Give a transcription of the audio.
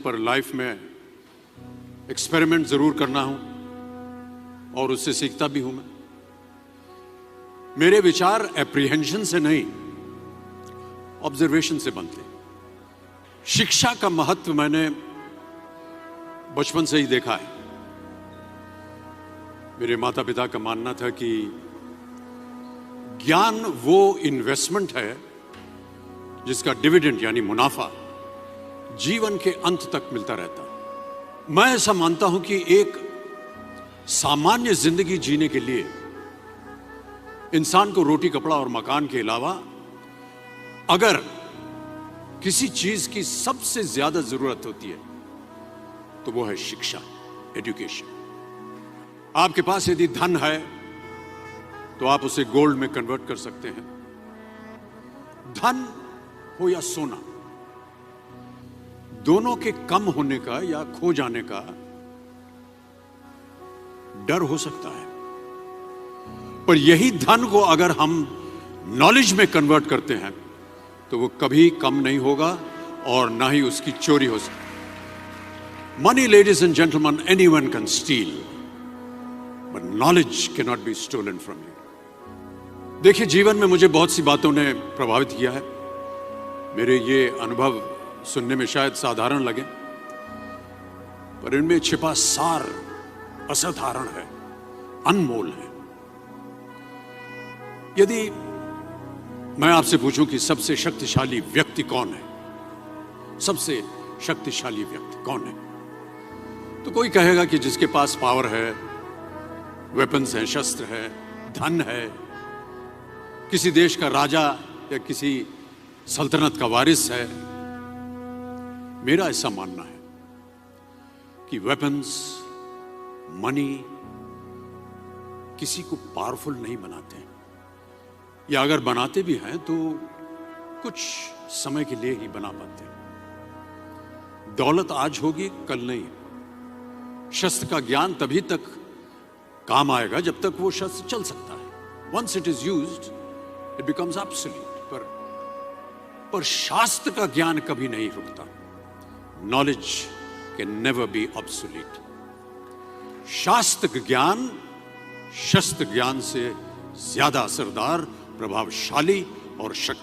पर लाइफ में एक्सपेरिमेंट जरूर करना हूं और उससे सीखता भी हूं। मेरे विचार एप्रीहेंशन से नहीं, ऑब्जर्वेशन से बनते हैं। शिक्षा का महत्व मैंने बचपन से ही देखा है। मेरे माता पिता का मानना था कि ज्ञान वो इन्वेस्टमेंट है जिसका डिविडेंड यानी मुनाफा जीवन के अंत तक मिलता रहता है। मैं ऐसा मानता हूं कि एक सामान्य जिंदगी जीने के लिए इंसान को रोटी कपड़ा और मकान के अलावा अगर किसी चीज की सबसे ज्यादा जरूरत होती है तो वो है शिक्षा, एजुकेशन। आपके पास यदि धन है तो आप उसे गोल्ड में कन्वर्ट कर सकते हैं। धन हो या सोना, दोनों के कम होने का या खो जाने का डर हो सकता है, पर यही धन को अगर हम नॉलेज में कन्वर्ट करते हैं तो वो कभी कम नहीं होगा और ना ही उसकी चोरी हो सकती। Money, ladies and gentlemen, anyone can steal, but knowledge can not be stolen from you. देखिए, जीवन में मुझे बहुत सी बातों ने प्रभावित किया है। मेरे ये अनुभव सुनने में शायद साधारण लगे, पर इनमें छिपा सार असाधारण है, अनमोल है। यदि मैं आपसे पूछूं कि सबसे शक्तिशाली व्यक्ति कौन है, सबसे शक्तिशाली व्यक्ति कौन है, तो कोई कहेगा कि जिसके पास पावर है, वेपन्स हैं, शस्त्र है, धन है, किसी देश का राजा या किसी सल्तनत का वारिस है। मेरा ऐसा मानना है कि वेपन्स, मनी किसी को पावरफुल नहीं बनाते, या अगर बनाते भी हैं तो कुछ समय के लिए ही बना पाते हैं। दौलत आज होगी, कल नहीं। शस्त्र का ज्ञान तभी तक काम आएगा जब तक वो शस्त्र चल सकता है। Once it is used it becomes absolute. पर शास्त्र का ज्ञान कभी नहीं रुकता। Knowledge can never be obsolete. शास्त्र ज्ञान शस्त्र ज्ञान से ज्यादा असरदार, प्रभावशाली और शक्ति